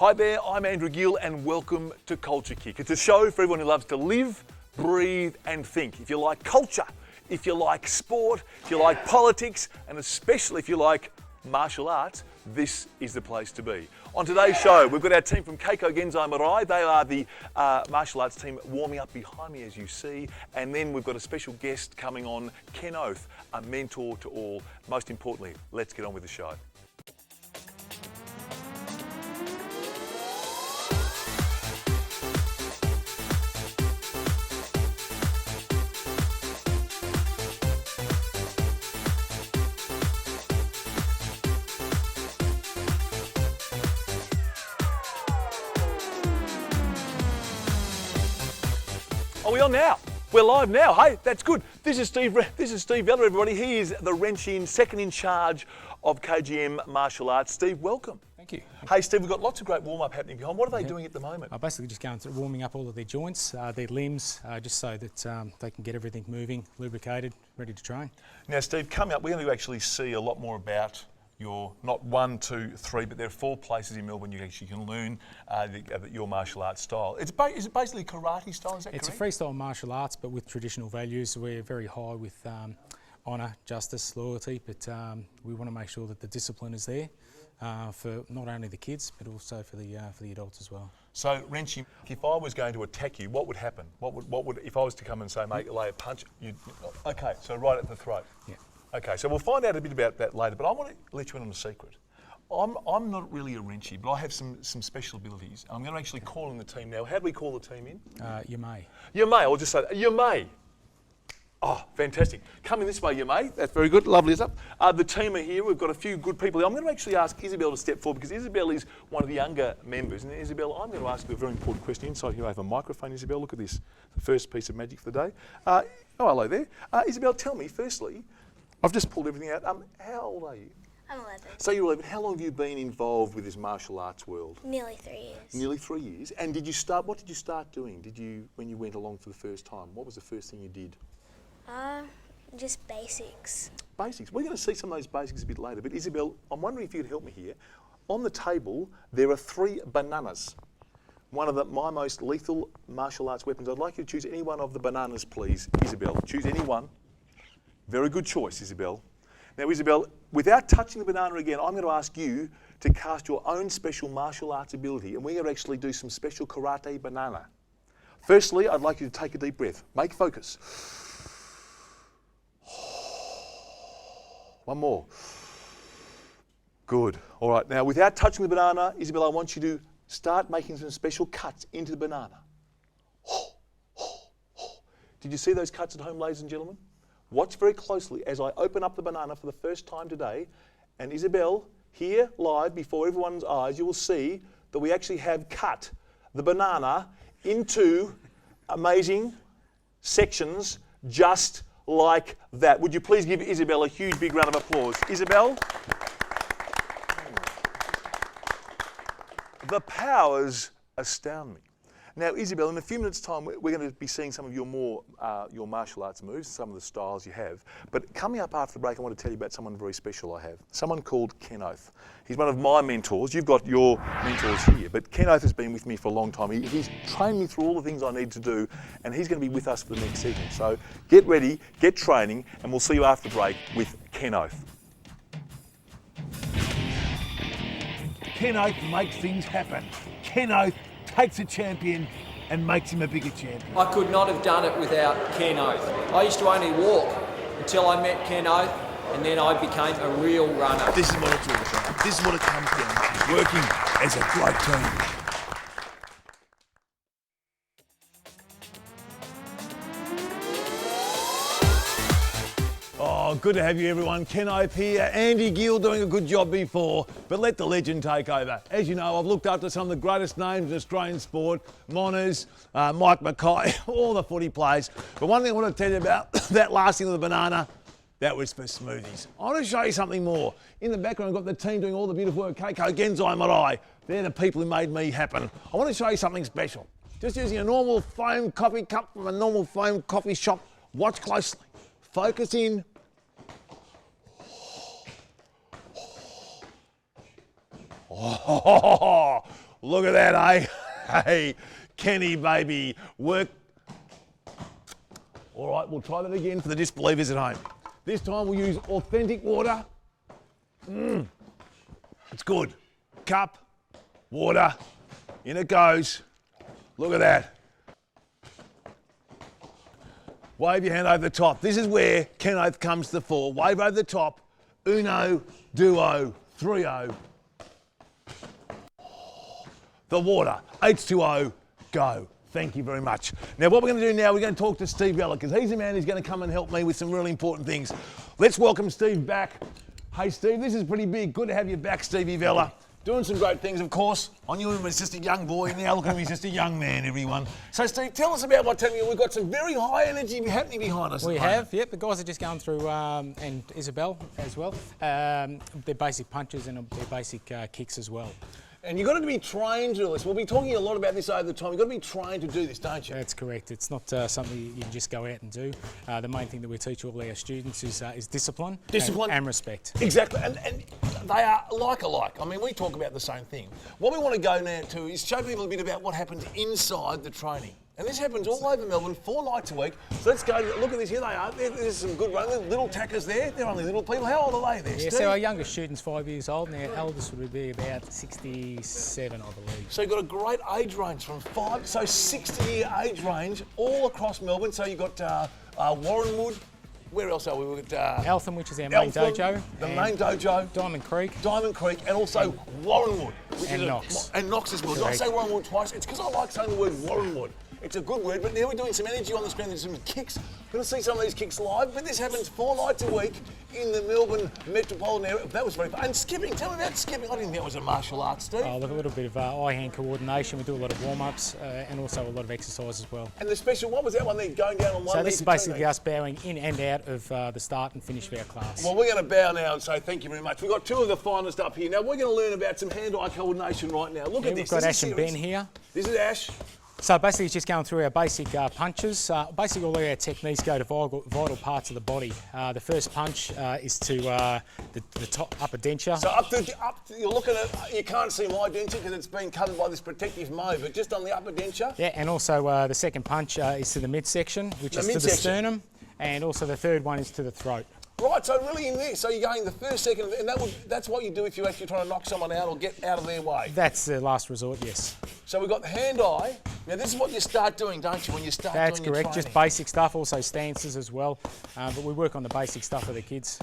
Hi there, I'm Andrew Gill and welcome to Culture Kick. It's a show for everyone who loves to live, breathe and think. If you like culture, if you like sport, if you like politics and especially if you like martial arts, this is the place to be. On today's show, we've got our team from Kako, Genzai, Mirai. They are the martial arts team warming up behind me as you see. And then we've got a special guest coming on, Ken Oath, a mentor to all. Most importantly, let's get on with the show. Are we on now? We're live now. Hey, that's good. This is Steve Vella, everybody. He is the wrench-in, second in charge of KGM Martial Arts. Steve, welcome. Thank you. Hey, Steve, we've got lots of great warm-up happening behind. What are they doing at the moment? Basically just going through warming up all of their joints, their limbs, just so that they can get everything moving, lubricated, ready to train. Now, Steve, coming up, we're going to actually see a lot more about your, not 1, 2, 3, but there are 4 places in Melbourne you actually can learn your martial arts style. Is it basically karate style, is that It's correct? a freestyle martial arts, but with traditional values. We're very high with honour, justice, loyalty, but we want to make sure that the discipline is there for not only the kids, but also for the adults as well. So, wrenching, if I was going to attack you, what would happen? What would if I was to come and say, mate, lay a punch, okay, so right at the throat. Yeah. Okay, so we'll find out a bit about that later, but I want to let you in on a secret. I'm not really a wrenchy, but I have some special abilities. I'm going to actually call in the team now. How do we call the team in? You may. You may, I'll just say that. You may. Oh, fantastic. Coming this way, you may. That's very good. Lovely, is up. The team are here. We've got a few good people here. I'm going to actually ask Isabelle to step forward because Isabelle is one of the younger members. And Isabelle, I'm going to ask you a very important question. Inside here I have a microphone, Isabelle. Look at this. The first piece of magic for the day. Oh, hello there. Isabelle, tell me, firstly, I've just pulled everything out. How old are you? I'm 11. So you're 11. How long have you been involved with this martial arts world? Nearly 3 years. Nearly 3 years. And what did you start doing? When you went along for the first time? What was the first thing you did? Just basics. Basics. We're going to see some of those basics a bit later. But Isabelle, I'm wondering if you could help me here. On the table, there are 3 bananas. One of my most lethal martial arts weapons. I'd like you to choose any one of the bananas, please, Isabelle. Choose any one. Very good choice, Isabelle. Now, Isabelle, without touching the banana again, I'm going to ask you to cast your own special martial arts ability, and we're going to actually do some special karate banana. Firstly, I'd like you to take a deep breath. Make focus. One more. Good. All right. Now, without touching the banana, Isabelle, I want you to start making some special cuts into the banana. Did you see those cuts at home, ladies and gentlemen? Watch very closely as I open up the banana for the first time today. And Isabelle, here live before everyone's eyes, you will see that we actually have cut the banana into amazing sections just like that. Would you please give Isabelle a huge big round of applause? Isabelle? The powers astound me. Now, Isabelle, in a few minutes' time, we're going to be seeing some of your your martial arts moves, some of the styles you have. But coming up after the break, I want to tell you about someone very special I have. Someone called Ken Oath. He's one of my mentors. You've got your mentors here, but Ken Oath has been with me for a long time. He's trained me through all the things I need to do, and he's going to be with us for the next segment. So get ready, get training, and we'll see you after the break with Ken Oath. Ken Oath makes things happen. Ken Oath takes a champion and makes him a bigger champion. I could not have done it without Ken Oath. I used to only walk until I met Ken Oath, and then I became a real runner. This is what it's all about. This is what it comes down to, working as a great team. Oh, good to have you everyone. Ken Oath here. Andy Gill doing a good job before, but let the legend take over. As you know, I've looked up to some of the greatest names in Australian sport, Monners, Mike Mackay, all the footy players. But one thing I want to tell you about, that last thing with the banana, that was for smoothies. I want to show you something more. In the background, I've got the team doing all the beautiful work. Kako, Genzai, Mirai. They're the people who made me happen. I want to show you something special. Just using a normal foam coffee cup from a normal foam coffee shop. Watch closely. Focus in. Oh, Look at that, eh? Hey, Kenny, baby, work. All right, we'll try that again for the disbelievers at home. This time we'll use authentic water. It's good. Cup, water, in it goes. Look at that. Wave your hand over the top. This is where Ken Oath comes to the fore. Wave over the top. Uno, duo, trio. The water, H2O, go. Thank you very much. Now what we're going to do now, we're going to talk to Steve Vella because he's the man who's going to come and help me with some really important things. Let's welcome Steve back. Hey Steve, this is pretty big. Good to have you back, Stevie Vella. Doing some great things, of course. I knew him as just a young boy. Now look at him, he's just a young man, everyone. So Steve, tell us about what's happening. We've got some very high energy happening behind us. We have, yep. The guys are just going through, and Isabelle as well, their basic punches and their basic kicks as well. And you've got to be trained to do this. We'll be talking a lot about this over the time. You've got to be trained to do this, don't you? That's correct. It's not something you can just go out and do. The main thing that we teach all our students is discipline. And respect. Exactly. And they are alike. I mean, we talk about the same thing. What we want to go now to is show people a bit about what happens inside the training. And this happens all over Melbourne, 4 nights a week. So let's go, look at this, here they are. There's some good runners, little tackers there. They're only little people. How old are they there, Yeah, Steve? so our youngest student's 5 years old and our eldest would be about 67, I believe. So you've got a great age range from 5, so 60-year age range all across Melbourne. So you've got Warrenwood. Where else are we? We've got Eltham, which is our main dojo. The main dojo. Diamond Creek. And also Warrenwood. And Knox. And Knox as well. Did I say Warrenwood twice? It's because I like saying the word Warrenwood. It's a good word, but now we're doing some energy on the screen. There's some kicks. We're going to see some of these kicks live, but this happens 4 nights a week in the Melbourne metropolitan area. That was very fun. And skipping, tell me about skipping. I didn't think that was a martial art, Steve. Oh, look, a little bit of eye-hand coordination. We do a lot of warm-ups and also a lot of exercise as well. And the special, what was that one there, going down on one So leg this is basically us bowing in and out of the start and finish of our class. Well, we're going to bow now and say thank you very much. We've got 2 of the finalists up here. Now, we're going to learn about some hand-eye coordination right now. Look at this. We've got Ash and Ben here. This is Ash. So basically it's just going through our basic punches. Basically all our techniques go to vital parts of the body. The first punch is to the top upper denture. So you're looking at, you can't see my denture because it's been covered by this protective mode, but just on the upper denture. Yeah, and also the second punch is to the midsection, which is to the sternum, and also the third one is to the throat. Right, so really in there, so you're going the first, second, and that's what you do if you're actually trying to knock someone out or get out of their way. That's the last resort, yes. So we've got the hand-eye. Now this is what you start doing, don't you, when you start doing your training? That's correct, just basic stuff, also stances as well. But we work on the basic stuff for the kids.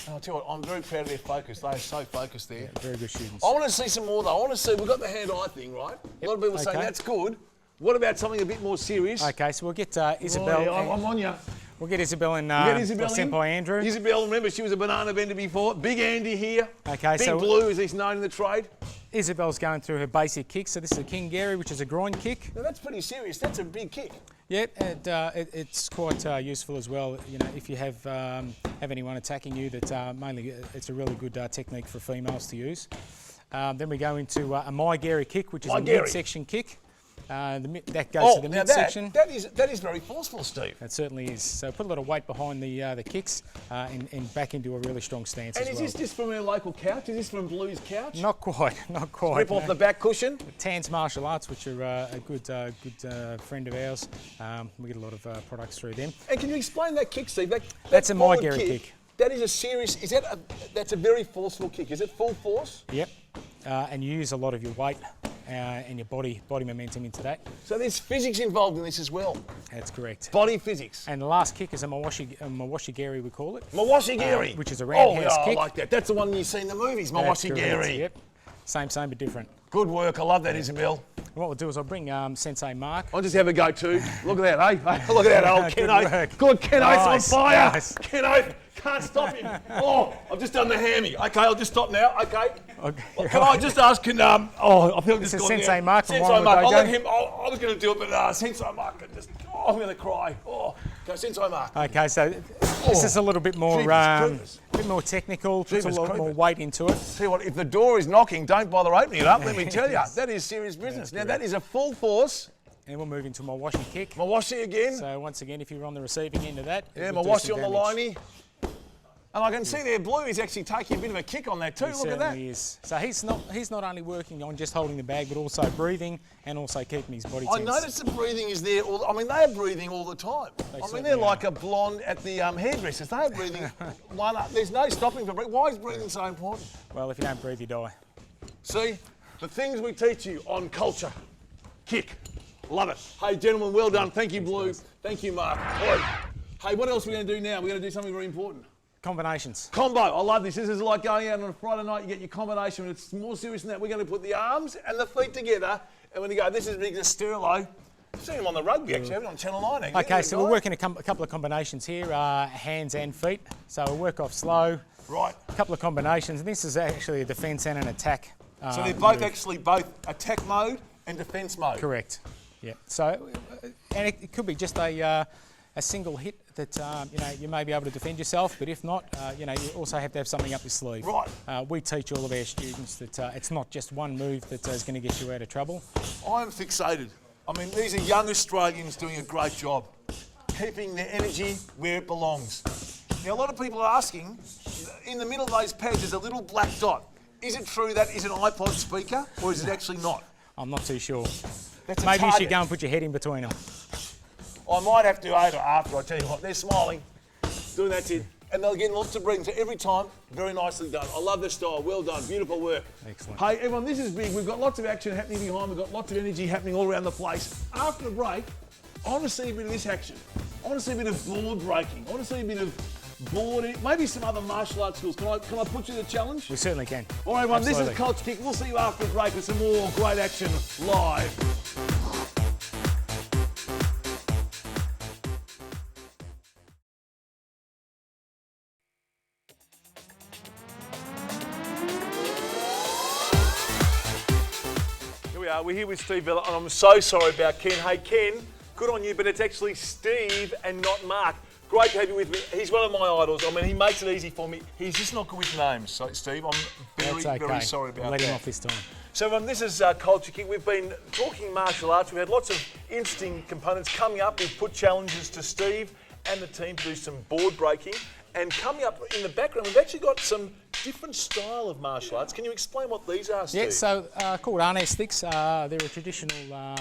And I'll tell you what, I'm very proud of their focus. They are so focused there. Yeah, very good students. I want to see some more though. I want to see, we've got the hand-eye thing, right? A lot of people saying that's good. What about something a bit more serious? Okay, so we'll get Isabelle. Oh, yeah, I'm on you. We'll get Isabelle and Senpai Andrew. Isabelle, remember she was a banana bender before. Big Andy here. Okay, Big Blue, as he's known in the trade. Isabelle's going through her basic kick. So this is a King Gary, which is a groin kick. Now that's pretty serious. That's a big kick. Yeah, it's quite useful as well. You know, if you have anyone attacking you, that mainly it's a really good technique for females to use. Then we go into a My Gary kick, which is a midsection kick. That goes to the midsection. That is very forceful, Steve. It certainly is. So put a lot of weight behind the kicks and back into a really strong stance as well. And is this just from our local couch? Is this from Blue's couch? Not quite, not quite. Rip off the back cushion? Tan's Martial Arts, which are a good friend of ours. We get a lot of products through them. And can you explain that kick, Steve? That's a My Gary kick. That is a serious, that's a very forceful kick. Is it full force? Yep. And you use a lot of your weight and your body momentum into that. So there's physics involved in this as well? That's correct. Body physics. And the last kick is a Mawashi Gary, we call it. Mawashi Gary. Which is a roundhouse kick. I like that. That's the one you see in the movies, Mawashi Gary. Yep. Same, but different. Good work. I love that, Isabelle. And what we'll do is I'll bring Sensei Mark. I'll just have a go too. Look at that, eh? Look at that old Ken Oath. Good, Ken Oath's on fire. Nice. Ken Oath, can't stop him. Oh, I've just done the hammy. Okay, I'll just stop now. Okay. Well, can I just ask, I feel This just is gone Sensei down. Mark from Sensei Mark. Dojo. I'll let him, I was going to do it, but Sensei Mark can just, I'm going to cry. Oh, go Sensei Mark. Okay, so this is a little bit more, bit more technical, puts a lot more weight into it. Tell you what, if the door is knocking, don't bother opening it up, let me tell you. That is serious business. Now, that is a full force. And we'll move into Mawashi kick. Mawashi again. So once again, if you're on the receiving end of that, yeah, Mawashi on the liney. And I can see there, Blue is actually taking a bit of a kick on that too. He Look at that. certainly is. So he's not only working on just holding the bag, but also breathing and also keeping his body tense. I noticed the breathing is there. They're breathing all the time. They're like a blonde at the hairdressers. They're breathing. There's no stopping for breathing. Why is breathing so important? Well, if you don't breathe, you die. See, the things we teach you on culture. Kick. Love it. Hey, gentlemen, well done. Thank you, Blue. Thank you, Mark. Hey, what else are we going to do now? We're going to do something very important. Combinations. Combo. I love this. This is like going out on a Friday night, you get your combination. It's more serious than that. We're going to put the arms and the feet together, and when you go, this is Big Sterlo. I've seen him on the rugby, actually. I've been on Channel 9. Actually. Okay, so we're working a couple of combinations here, hands and feet. So we'll work off slow. Right. A couple of combinations. This is actually a defence and an attack. So they're both both attack mode and defence mode. Correct. Yeah. So, and it could be just a single hit that you may be able to defend yourself, but if not, you also have to have something up your sleeve. Right. We teach all of our students that it's not just one move that is going to get you out of trouble. I'm fixated. These are young Australians doing a great job, keeping their energy where it belongs. Now, a lot of people are asking, in the middle of those pads, there's a little black dot. Is it true that is an iPod speaker, or is it actually not? I'm not too sure. That's Maybe you should go and put your head in between them. I might have to after, I tell you what. They're smiling, doing that too. And they're getting lots of breathing. So every time, very nicely done. I love the style. Well done. Beautiful work. Excellent. Hey, everyone, this is big. We've got lots of action happening behind. We've got lots of energy happening all around the place. After the break, I want to see a bit of this action. I want to see a bit of board breaking. I want to see a bit of boarding. Maybe some other martial arts skills. Can I put you to the challenge? We certainly can. All right, everyone. Absolutely. This is Culture Kick. We'll see you after the break with some more great action live. We're here with Steve Vella, and I'm so sorry about Ken. Hey, Ken, good on you, but it's actually Steve and not Mark. Great to have you with me. He's one of my idols. He makes it easy for me. He's just not good with names. So, Steve, I'm very sorry about that. Let him off this time. So this is Culture Kick. We've been talking martial arts. We've had lots of interesting components coming up. We've put challenges to Steve and the team to do some board breaking. And coming up in the background, we've actually got some different style of martial arts. Can you explain what these are, Steve? Yeah, so called arnais sticks. They're a traditional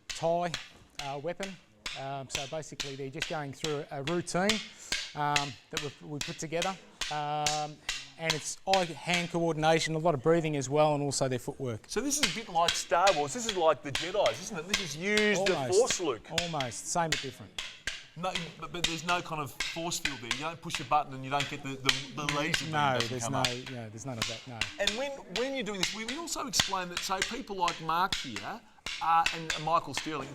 Thai weapon. So basically they're just going through a routine that we put together. And it's eye-hand coordination, a lot of breathing as well, and also their footwork. So this is a bit like Star Wars. This is like the Jedi's, isn't it? This is use the Force, Luke. Almost, same but different. No, but there's no kind of force field there. You don't push a button and you don't get the laser. No, there's none of that. No. And when you're doing this, we also explain that, say, people like Mark here and Michael Sterling,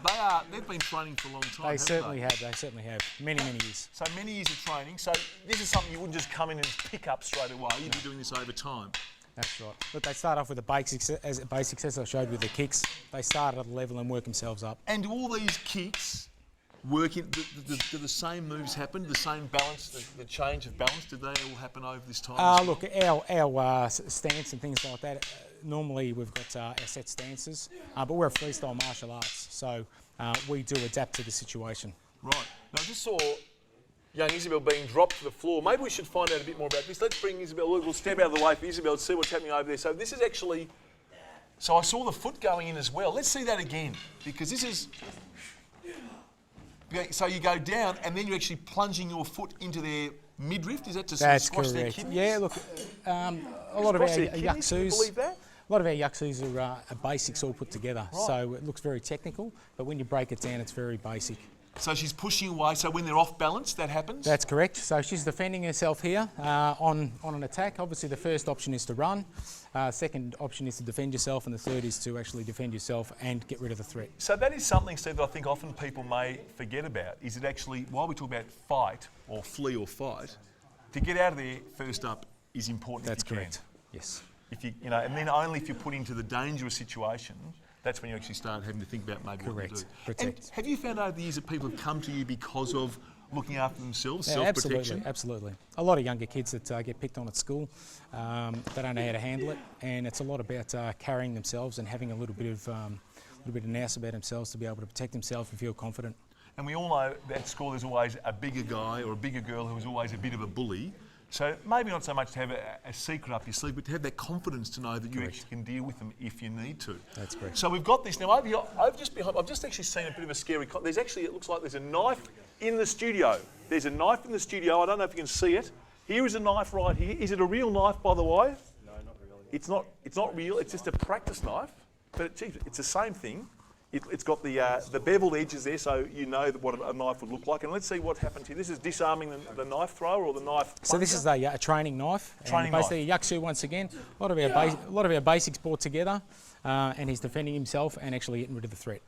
they've been training for a long time. They certainly have. They certainly have. Many years. So many years of training. So this is something you wouldn't just come in and pick up straight away. You'd be doing this over time. That's right. But they start off with the basics, as I showed with the kicks. They start at a level and work themselves up. And do all these kicks work in, do the same moves happen, the same balance, the change of balance, do they all happen over this time? Look, our stance and things like that, normally we've got our set stances, but we're a freestyle martial arts, so we do adapt to the situation. Right. Now I just saw young Isabelle being dropped to the floor. Maybe we should find out a bit more about this. Let's bring Isabelle, we'll step out of the way for Isabelle to see what's happening over there. So this is actually, so I saw the foot going in as well. Let's see that again, because this is, so you go down and then you're actually plunging your foot into their midriff. Is that to sort of squash their kidneys? Yeah, look, a lot of our yuxus. Can you believe that? A lot of our yuxus are basics all put together. Right. So it looks very technical, but when you break it down, it's very basic. So she's pushing away. So when they're off balance, that happens? That's correct. So she's defending herself here on an attack. Obviously, the first option is to run. Second option is to defend yourself, and the third is to actually defend yourself and get rid of the threat. So that is something, Steve, that I think often people may forget about. Is it actually, while we talk about fight or flee or fight, to get out of there first up is important. That's if you correct. Can. Yes. If you know, and then only if you're put into the dangerous situation, that's when you actually start having to think about maybe what to do. Protect. And have you found over the years that people have come to you because of looking after themselves, Yeah, self-protection? absolutely. A lot of younger kids that get picked on at school, they don't know how to handle it, and it's a lot about carrying themselves and having a little bit of nous about themselves to be able to protect themselves and feel confident. And we all know that at school there's always a bigger guy or a bigger girl who is always a bit of a bully. So maybe not so much to have a secret up your sleeve, but to have that confidence to know that you actually can deal with them if you need to. That's correct. So we've got this now over here. I've just actually seen a bit of a scary. There's actually, it looks like there's a knife in the studio. There's a knife in the studio. I don't know if you can see it. Here is a knife right here. Is it a real knife, by the way? No, not really. It's not real. It's just a practice knife, but it's the same thing. It's got the beveled edges there, so you know what a knife would look like. And let's see what happens here. This is disarming the knife thrower or the knife. So this is a training knife. Training basically knife. Basically, Yaksu once again. A lot of our basics brought together, and he's defending himself and actually getting rid of the threat.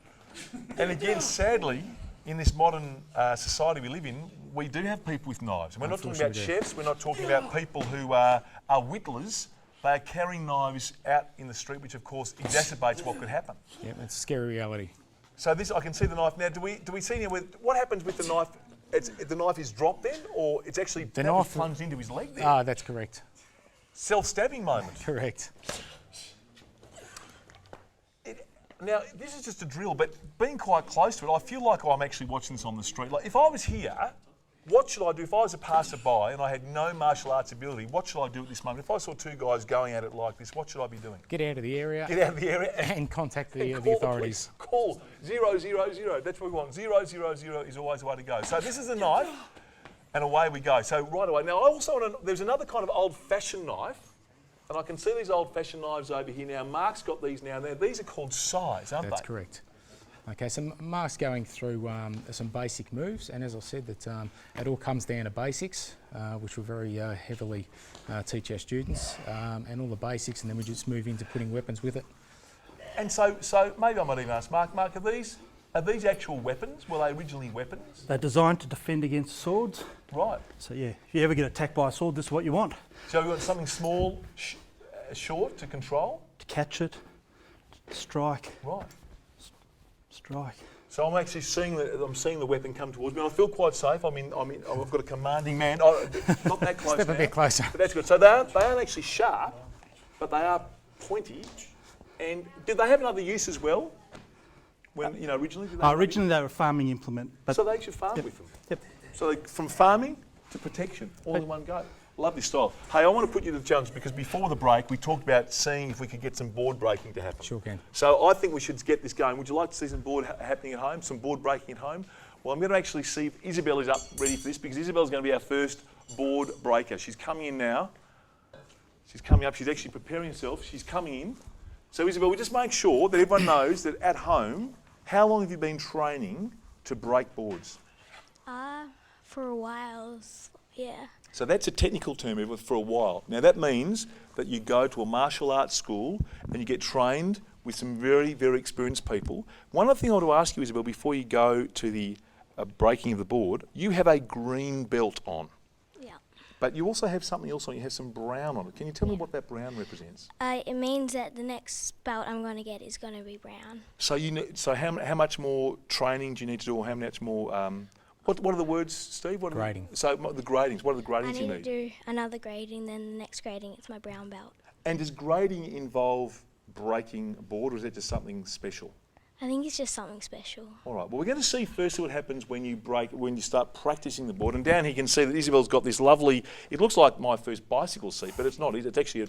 And again, sadly, in this modern society we live in, we do have people with knives. And we're not talking about chefs. We're not talking about people who are whittlers. They are carrying knives out in the street, which of course exacerbates what could happen. Yeah, it's a scary reality. So this, I can see the knife now. Do we see now what happens with the knife? The knife is dropped then, or it's actually plunged into his leg there? Ah, that's correct. Self-stabbing moment. Correct. Now, this is just a drill, but being quite close to it, I feel like I'm actually watching this on the street. Like, if I was here, what should I do? If I was a passerby and I had no martial arts ability, what should I do at this moment? If I saw two guys going at it like this, what should I be doing? Get out of the area. Get out of the area and contact the call authorities. Call 000. That's what we want. 000 is always the way to go. So this is the knife, and away we go. So right away. Now, I also want to, there's another kind of old-fashioned knife, and I can see these old-fashioned knives over here now. Mark's got these now. These are called sais, aren't they? That's correct. Okay, so Mark's going through some basic moves, and as I said, that it all comes down to basics, which we very heavily teach our students, and all the basics, and then we just move into putting weapons with it. And so maybe I might even ask Mark. Mark, are these actual weapons? Were they originally weapons? They're designed to defend against swords. Right. So yeah, if you ever get attacked by a sword, this is what you want. So we want something small, short to control? To catch it, to strike. Right. Strike. So I'm actually seeing the weapon come towards me. And I feel quite safe. I've got a commanding man. Oh, not that close. Step a bit closer. But that's good. So they aren't actually sharp, but they are pointy. And did they have another use as well? When originally? Originally they were a farming implement. But so they actually farm with them. Yep. So from farming to protection, all in one go. Love this style. Hey, I want to put you to the challenge because before the break we talked about seeing if we could get some board breaking to happen. Sure can. So I think we should get this going. Would you like to see some board happening at home, some board breaking at home? Well, I'm going to actually see if Isabelle is up ready for this because Isabelle's going to be our first board breaker. She's coming in now. She's coming up. She's actually preparing herself. She's coming in. So Isabelle, we just make sure that everyone knows that at home, how long have you been training to break boards? For a while, yeah. So that's a technical term for a while. Now that means that you go to a martial arts school and you get trained with some very, very experienced people. One other thing I want to ask you, Isabelle, before you go to the breaking of the board, you have a green belt on. Yeah. But you also have something else on. You have some brown on it. Can you tell me what that brown represents? It means that the next belt I'm going to get is going to be brown. So how much more training do you need to do, or how much more? What are the words, Steve? Grading. So the gradings. What are the gradings you need? I need to do another grading, then the next grading, it's my brown belt. And does grading involve breaking a board, or is that just something special? I think it's just something special. All right. Well, we're going to see firstly what happens when you start practicing the board. And down here you can see that Isabelle's got this lovely. It looks like my first bicycle seat, but it's not. It's actually a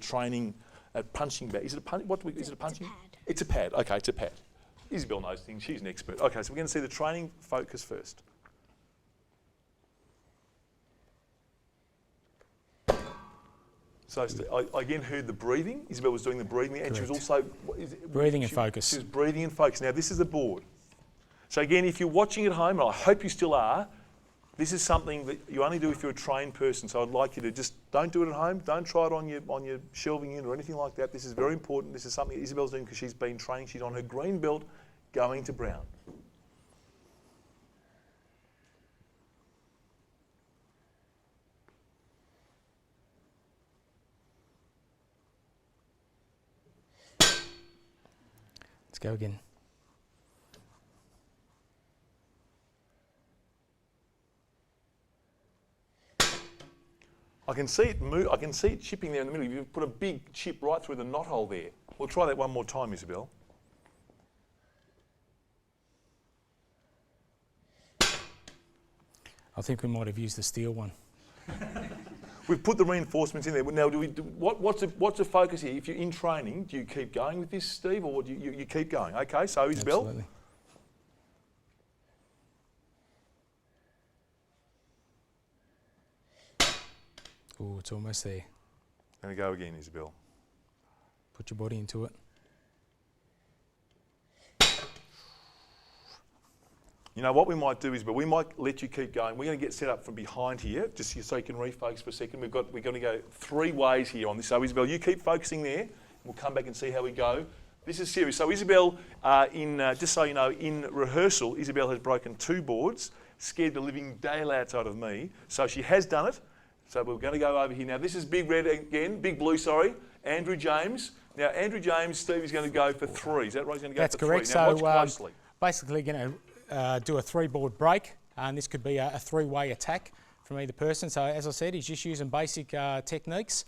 punching bag. Is it a punching? Is it a punching? It's a pad. It's a pad. Okay, it's a pad. Isabelle knows things. She's an expert. Okay, so we're going to see the training focus first. So I again heard the breathing. Isabelle was doing the breathing, and she was also breathing and focus. She was breathing and focus. Now this is the board. So again, if you're watching at home, and I hope you still are, this is something that you only do if you're a trained person. So I'd like you to just don't do it at home. Don't try it on your shelving unit or anything like that. This is very important. This is something that Isabelle's doing because she's been training. She's on her green belt, going to brown. Let's go again. I can see it move. I can see it chipping there in the middle. You've put a big chip right through the knot hole there. We'll try that one more time, Isabelle. I think we might have used the steel one. We've put the reinforcements in there. Now, what's the focus here? If you're in training, do you keep going with this, Steve, or do you keep going? Okay, so Isabelle. Absolutely. Oh, it's almost there. Going to go again, Isabelle. Put your body into it. You know what we might do, Isabelle? We might let you keep going. We're going to get set up from behind here, just so you can refocus for a second. We're going to go 3 ways here on this. So Isabelle, you keep focusing there. We'll come back and see how we go. This is serious. So Isabelle, just so you know, in rehearsal, Isabelle has broken 2 boards, scared the living daylights out of me. So she has done it. So we're going to go over here now. This is big red again, big blue, sorry. Andrew James. Now, Andrew James, Steve is going to go for 3. Is that right? He's going to go That's for correct. 3. Now, watch So closely. basically going to do a 3-board break, and this could be a 3-way attack from either person. So as I said, he's just using basic techniques.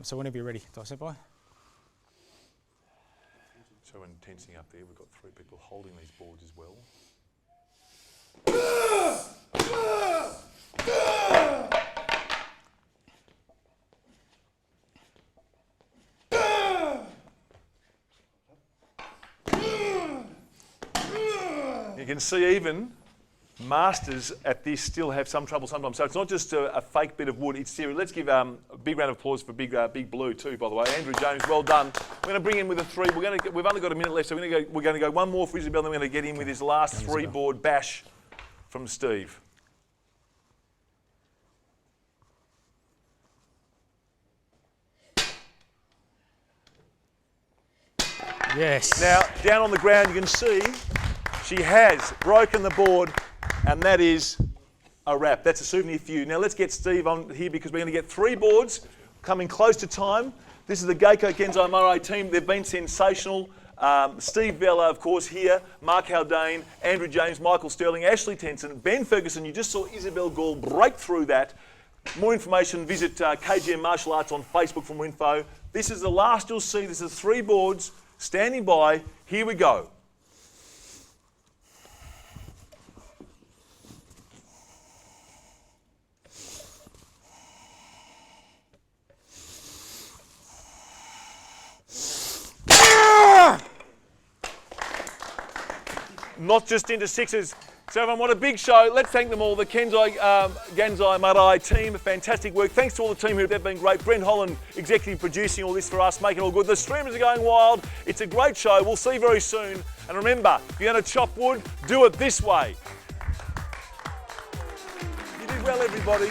So whenever you're ready, do I step by? So when tensing up there, we've got 3 people holding these boards as well. You can see even masters at this still have some trouble sometimes. So it's not just a fake bit of wood, it's serious. Let's give a big round of applause for Big Blue too, by the way. Andrew James, well done. We're going to bring in with a 3. We've only got a minute left, so we're going to go one more for Isabelle, then we're going to get in with his last 3-board bash from Steve. Yes. Now, down on the ground, you can see she has broken the board, and that is a wrap. That's a souvenir for you. Now, let's get Steve on here because we're going to get 3 boards coming close to time. This is the Kako Genzai Mirai team. They've been sensational. Steve Vella, of course, here. Mark Haldane, Andrew James, Michael Sterling, Ashley Tenson, Ben Ferguson. You just saw Isabelle Gaul break through that. More information, visit KGM Martial Arts on Facebook for more info. This is the last you'll see. This is 3 boards. Standing by, here we go. Not just into 6s. So everyone, what a big show. Let's thank them all. The Genzai Mirai team, fantastic work. Thanks to all the team here, they've been great. Brent, Holland, executive producing all this for us, making it all good. The streamers are going wild. It's a great show. We'll see you very soon. And remember, if you're going to chop wood, do it this way. You did well, everybody.